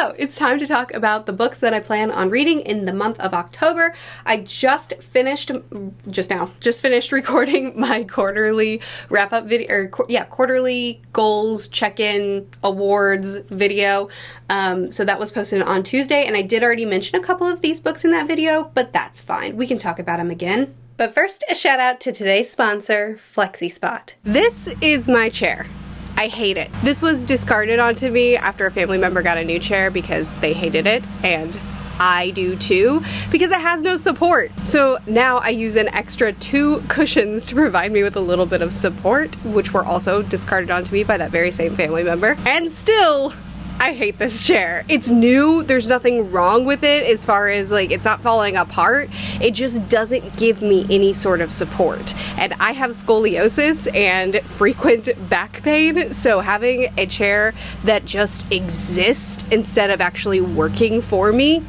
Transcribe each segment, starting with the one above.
So it's time to talk about the books that I plan on reading in the month of October. I just finished recording my quarterly wrap-up video, or quarterly goals, check-in, awards video. So that was posted on Tuesday, and I did already mention a couple of these books in that video, but that's fine. We can talk about them again. But first, a shout out to today's sponsor, FlexiSpot. This is my chair. I hate it. This was discarded onto me after a family member got a new chair because they hated it, and I do too, because it has no support. So now I use an extra 2 cushions to provide me with a little bit of support, which were also discarded onto me by that very same family member. And still, I hate this chair. It's new, there's nothing wrong with it as far as like it's not falling apart. It just doesn't give me any sort of support. And I have scoliosis and frequent back pain, so having a chair that just exists instead of actually working for me,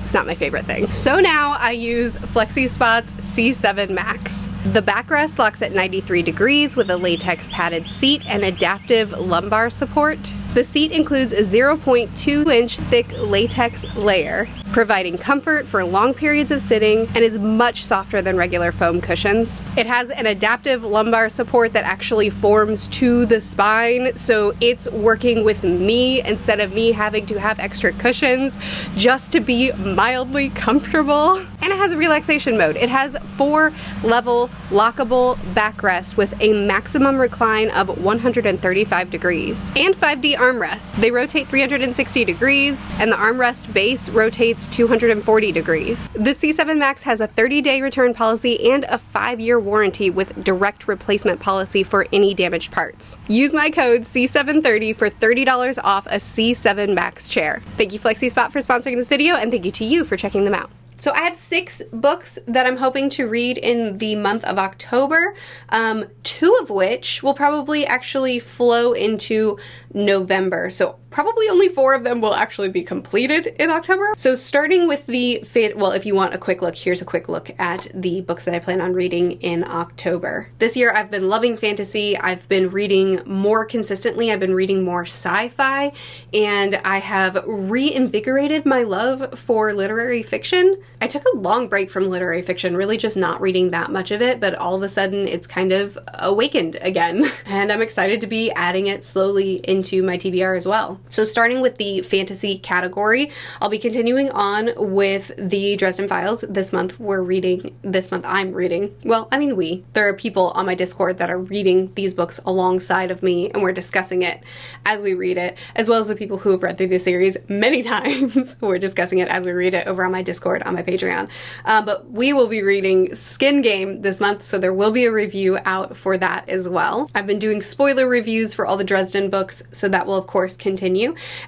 it's not my favorite thing. So now I use FlexiSpot's C7 Max. The backrest locks at 93 degrees with a latex padded seat and adaptive lumbar support. The seat includes a 0.2-inch thick latex layer, providing comfort for long periods of sitting, and is much softer than regular foam cushions. It has an adaptive lumbar support that actually forms to the spine, so it's working with me instead of me having to have extra cushions just to be mildly comfortable. And it has a relaxation mode. It has 4-level lockable backrest with a maximum recline of 135 degrees and 5D armrests. They rotate 360 degrees, and the armrest base rotates 240 degrees. The C7 Max has a 30-day return policy and a 5-year warranty with direct replacement policy for any damaged parts. Use my code C730 for $30 off a C7 Max chair. Thank you FlexiSpot for sponsoring this video, and thank you to you for checking them out. So I have 6 books that I'm hoping to read in the month of October, 2 of which will probably actually flow into November. So probably only 4 of them will actually be completed in October. So starting with if you want a quick look, here's a quick look at the books that I plan on reading in October. This year I've been loving fantasy. I've been reading more consistently. I've been reading more sci-fi, and I have reinvigorated my love for literary fiction. I took a long break from literary fiction, really just not reading that much of it, but all of a sudden it's kind of awakened again. And I'm excited to be adding it slowly into my TBR as well. So starting with the fantasy category, I'll be continuing on with the Dresden Files. This month I'm reading. Well, I mean there are people on my Discord that are reading these books alongside of me, and we're discussing it as we read it, as well as the people who have read through the series many times. We're discussing it as we read it over on my Discord, on my Patreon. But we will be reading Skin Game this month, so there will be a review out for that as well. I've been doing spoiler reviews for all the Dresden books, so that will of course continue.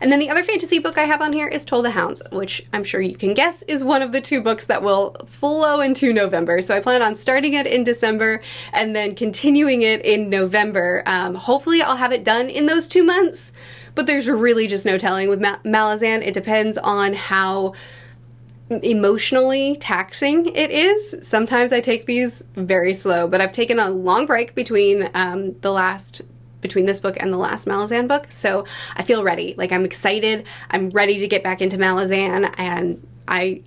And then the other fantasy book I have on here is Toll the Hounds, which I'm sure you can guess is one of the 2 books that will flow into November. So I plan on starting it in December and then continuing it in November. Hopefully I'll have it done in those 2 months, but there's really just no telling with Malazan. It depends on how emotionally taxing it is. Sometimes I take these very slow, but I've taken a long break between this book and the last Malazan book, so I feel ready. Like, I'm excited. I'm ready to get back into Malazan, and I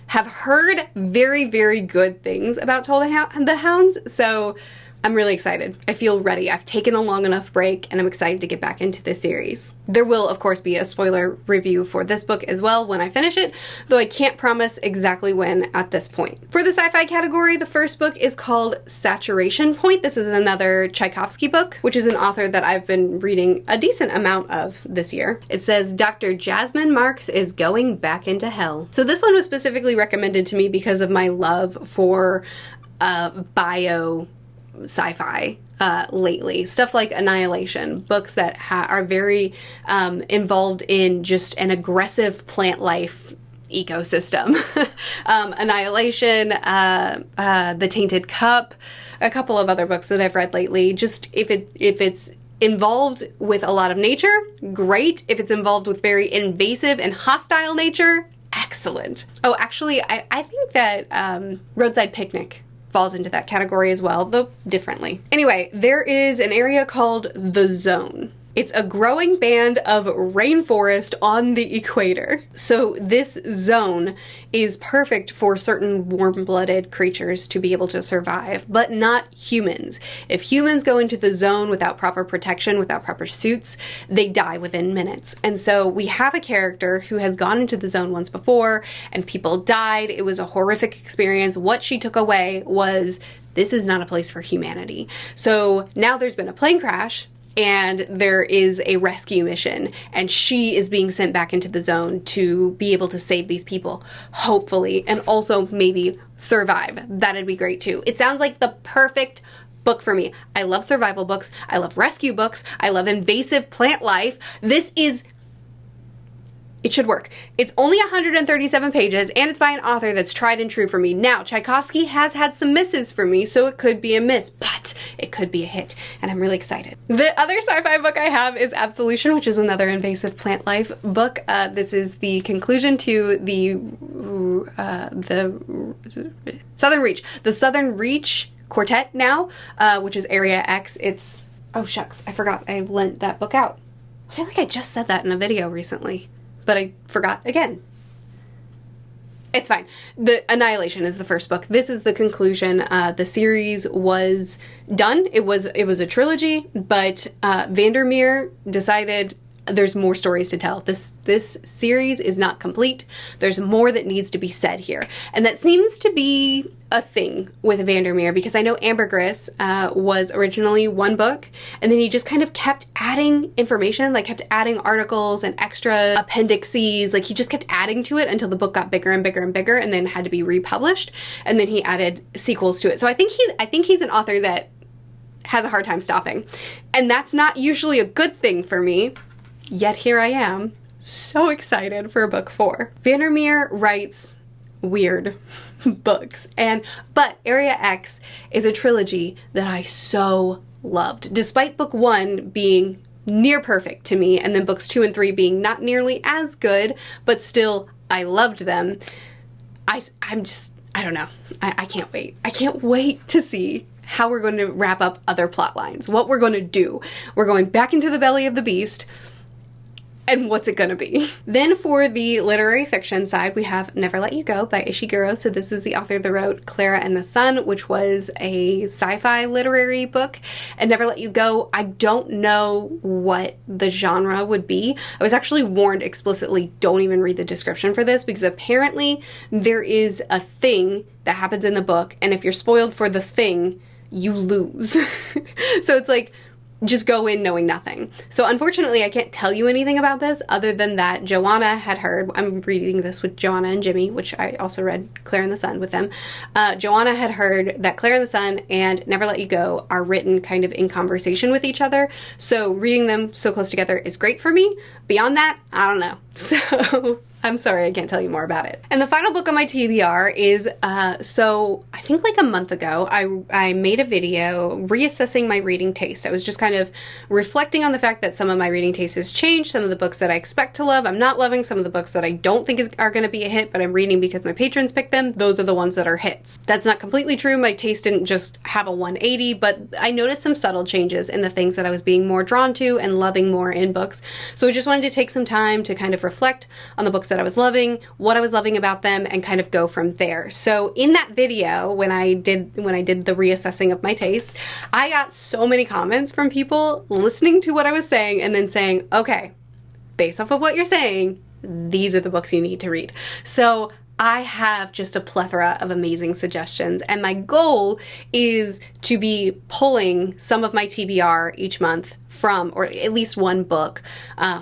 have heard very, very good things about Toll the Hounds, so I'm really excited. I feel ready. I've taken a long enough break, and I'm excited to get back into this series. There will, of course, be a spoiler review for this book as well when I finish it, though I can't promise exactly when at this point. For the sci-fi category, the first book is called Saturation Point. This is another Tchaikovsky book, which is an author that I've been reading a decent amount of this year. It says Dr. Jasmine Marks is going back into hell. So this one was specifically recommended to me because of my love for bio sci-fi lately. Stuff like Annihilation, books that are very involved in just an aggressive plant life ecosystem. Annihilation, The Tainted Cup, a couple of other books that I've read lately. Just if it's involved with a lot of nature, great. If it's involved with very invasive and hostile nature, excellent. Oh, actually, I think that Roadside Picnic falls into that category as well, though differently. Anyway, there is an area called The Zone. It's a growing band of rainforest on the equator. So this zone is perfect for certain warm-blooded creatures to be able to survive, but not humans. If humans go into the zone without proper protection, without proper suits, they die within minutes. And so we have a character who has gone into the zone once before, and people died. It was a horrific experience. What she took away was, this is not a place for humanity. So now there's been a plane crash, and there is a rescue mission, and she is being sent back into the zone to be able to save these people, hopefully, and also maybe survive. That'd be great too. It sounds like the perfect book for me. I love survival books. I love rescue books. I love invasive plant life. It should work. It's only 137 pages, and it's by an author that's tried and true for me. Now, Tchaikovsky has had some misses for me, so it could be a miss, but it could be a hit, and I'm really excited. The other sci-fi book I have is Absolution, which is another invasive plant life book. This is the conclusion to the Southern Reach. The Southern Reach Quartet now, which is Area X. It's, oh shucks, I forgot I lent that book out. I feel like I just said that in a video recently, but I forgot again. It's fine. The Annihilation is the first book. This is the conclusion. The series was done. It was a trilogy, but Vandermeer decided there's more stories to tell. This series is not complete. There's more that needs to be said here. And that seems to be a thing with Vandermeer, because I know Ambergris was originally one book, and then he just kind of kept adding information, like kept adding articles and extra appendices, like he just kept adding to it until the book got bigger and bigger and bigger, and then had to be republished, and then he added sequels to it. So I think he's an author that has a hard time stopping. And that's not usually a good thing for me. Yet here I am, so excited for book 4. Vandermeer writes weird books, but Area X is a trilogy that I so loved. Despite book 1 being near perfect to me, and then books 2 and 3 being not nearly as good, but still I loved them, I don't know. I can't wait. I can't wait to see how we're going to wrap up other plot lines, what we're going to do. We're going back into the belly of the beast, and what's it gonna be? Then for the literary fiction side, we have Never Let You Go by Ishiguro. So this is the author that wrote Clara and the Sun, which was a sci-fi literary book. And Never Let You Go, I don't know what the genre would be. I was actually warned explicitly, don't even read the description for this, because apparently there is a thing that happens in the book, and if you're spoiled for the thing, you lose. So it's like, just go in knowing nothing. So unfortunately, I can't tell you anything about this other than that Joanna had heard, I'm reading this with Joanna and Jimmy, which I also read Claire and the Sun with them. Joanna had heard that Claire and the Sun and Never Let You Go are written kind of in conversation with each other. So reading them so close together is great for me. Beyond that, I don't know. So I'm sorry, I can't tell you more about it. And the final book on my TBR is, so I think like a month ago, I made a video reassessing my reading taste. I was just kind of reflecting on the fact that some of my reading taste has changed. Some of the books that I expect to love, I'm not loving. Some of the books that I don't think are going to be a hit, but I'm reading because my patrons picked them, those are the ones that are hits. That's not completely true. My taste didn't just have a 180, but I noticed some subtle changes in the things that I was being more drawn to and loving more in books. So I just wanted to take some time to kind of reflect on the books that I was loving, what I was loving about them, and kind of go from there. So in that video, when I did the reassessing of my taste, I got so many comments from people listening to what I was saying and then saying, okay, based off of what you're saying, these are the books you need to read. So I have just a plethora of amazing suggestions, and my goal is to be pulling some of my TBR each month from, or at least one book,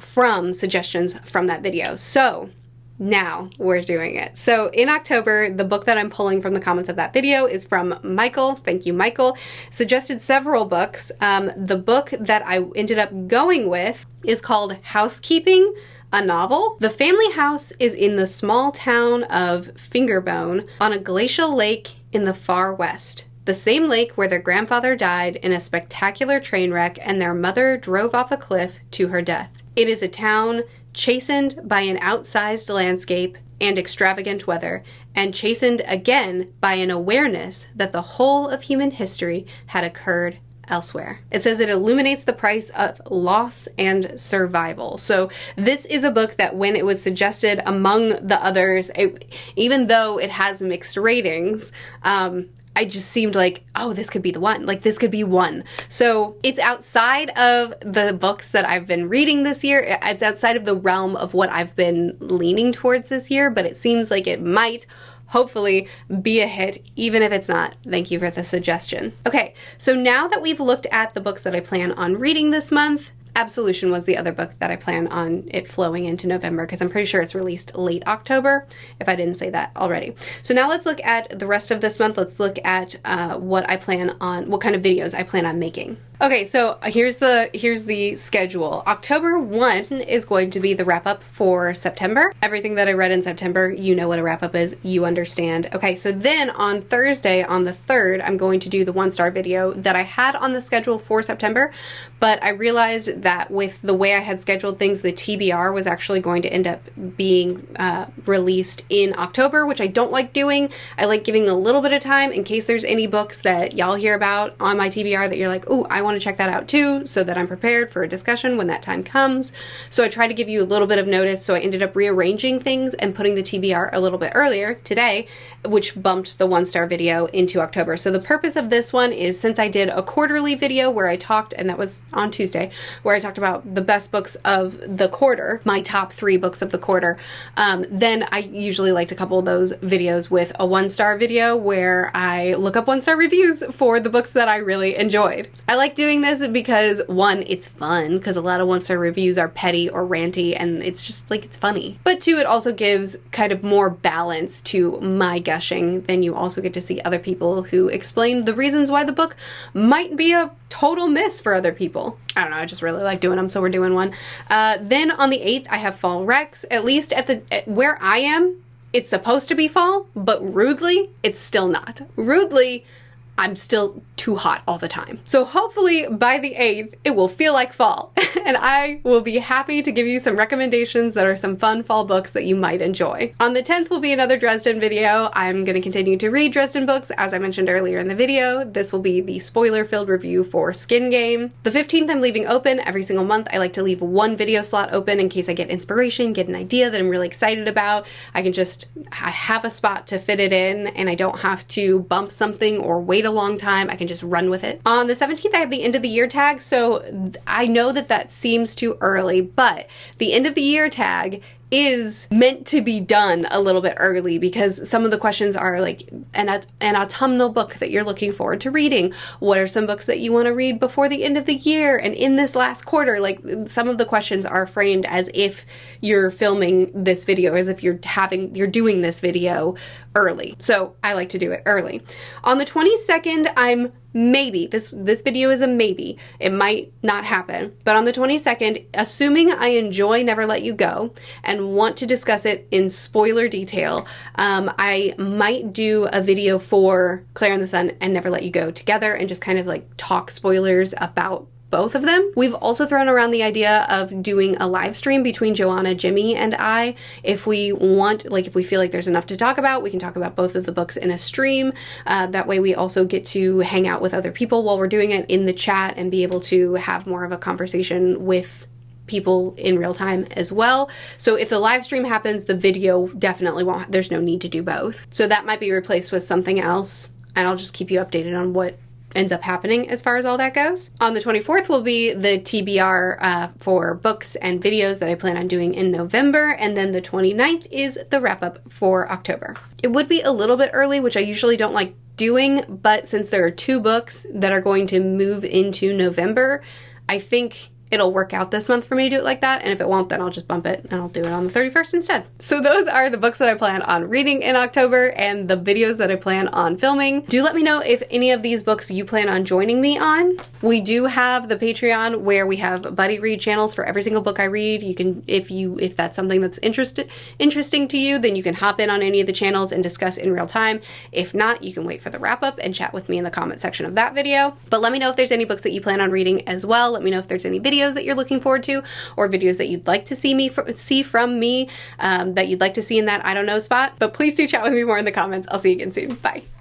from suggestions from that video. So now we're doing it. So in October, the book that I'm pulling from the comments of that video is from Michael. Thank you, Michael. Suggested several books. The book that I ended up going with is called Housekeeping, a novel. The family house is in the small town of Fingerbone on a glacial lake in the far west. The same lake where their grandfather died in a spectacular train wreck and their mother drove off a cliff to her death. It is a town chastened by an outsized landscape and extravagant weather, and chastened again by an awareness that the whole of human history had occurred elsewhere. It says it illuminates the price of loss and survival. So this is a book that when it was suggested among the others, even though it has mixed ratings, I just seemed like, oh, this could be the one. Like, this could be one. So it's outside of the books that I've been reading this year. It's outside of the realm of what I've been leaning towards this year, but it seems like it might hopefully be a hit, even if it's not. Thank you for the suggestion. Okay, so now that we've looked at the books that I plan on reading this month, Absolution was the other book that I plan on it flowing into November, because I'm pretty sure it's released late October, if I didn't say that already. So now let's look at the rest of this month. Let's look at what kind of videos I plan on making. Okay, so here's the schedule. October 1 is going to be the wrap up for September. Everything that I read in September, you know what a wrap up is, you understand. Okay, so then on Thursday, on the 3rd, I'm going to do the 1-star video that I had on the schedule for September, but I realized that with the way I had scheduled things, the TBR was actually going to end up being released in October, which I don't like doing. I like giving a little bit of time in case there's any books that y'all hear about on my TBR that you're like, ooh, I want to check that out too, so that I'm prepared for a discussion when that time comes. So I try to give you a little bit of notice, so I ended up rearranging things and putting the TBR a little bit earlier today, which bumped the 1-star video into October. So the purpose of this one is, since I did a quarterly video where I talked, and that was on Tuesday, where I talked about the best books of the quarter, my top 3 books of the quarter, then I usually like to couple those videos with a 1-star video where I look up 1-star reviews for the books that I really enjoyed. I like doing this because, one, it's fun, because a lot of 1-star reviews are petty or ranty, and it's just like, it's funny. But 2, it also gives kind of more balance to my gushing. Then you also get to see other people who explain the reasons why the book might be a total miss for other people. I don't know, I just really like doing them, so we're doing one. Then on the 8th, I have Fall Recs. At least at where I am, it's supposed to be fall, but rudely, it's still not. Rudely, I'm still too hot all the time. So hopefully by the 8th, it will feel like fall, and I will be happy to give you some recommendations that are some fun fall books that you might enjoy. On the 10th will be another Dresden video. I'm going to continue to read Dresden books, as I mentioned earlier in the video. This will be the spoiler-filled review for Skin Game. The 15th I'm leaving open. Every single month I like to leave one video slot open in case I get inspiration, get an idea that I'm really excited about. I have a spot to fit it in, and I don't have to bump something or wait a long time. I can just run with it. On the 17th, I have the end of the year tag, so I know that seems too early, but the end of the year tag is meant to be done a little bit early, because some of the questions are like an autumnal book that you're looking forward to reading. What are some books that you want to read before the end of the year and in this last quarter? Like, some of the questions are framed as if you're filming this video, as if you're doing this video early. So I like to do it early. On the 22nd, I'm maybe, this video is a maybe, it might not happen, but on the 22nd, assuming I enjoy Never Let You Go and want to discuss it in spoiler detail, I might do a video for Claire and the Sun and Never Let You Go together and just kind of like talk spoilers about both of them. We've also thrown around the idea of doing a live stream between Joanna, Jimmy, and I. If we want, like, if we feel like there's enough to talk about, we can talk about both of the books in a stream. That way we also get to hang out with other people while we're doing it in the chat and be able to have more of a conversation with people in real time as well. So if the live stream happens, the video definitely won't, there's no need to do both. So that might be replaced with something else, and I'll just keep you updated on what ends up happening as far as all that goes. On the 24th will be the TBR for books and videos that I plan on doing in November, and then the 29th is the wrap up for October. It would be a little bit early, which I usually don't like doing, but since there are 2 books that are going to move into November, I think it'll work out this month for me to do it like that, and if it won't, then I'll just bump it and I'll do it on the 31st instead. So those are the books that I plan on reading in October and the videos that I plan on filming. Do let me know if any of these books you plan on joining me on. We do have the Patreon where we have buddy read channels for every single book I read. You can, if that's something that's interesting to you, then you can hop in on any of the channels and discuss in real time. If not, you can wait for the wrap up and chat with me in the comment section of that video. But let me know if there's any books that you plan on reading as well. Let me know if there's any videos that you're looking forward to, or videos that you'd like to see from me, that you'd like to see in that I don't know spot. But please do chat with me more in the comments. I'll see you again soon. Bye.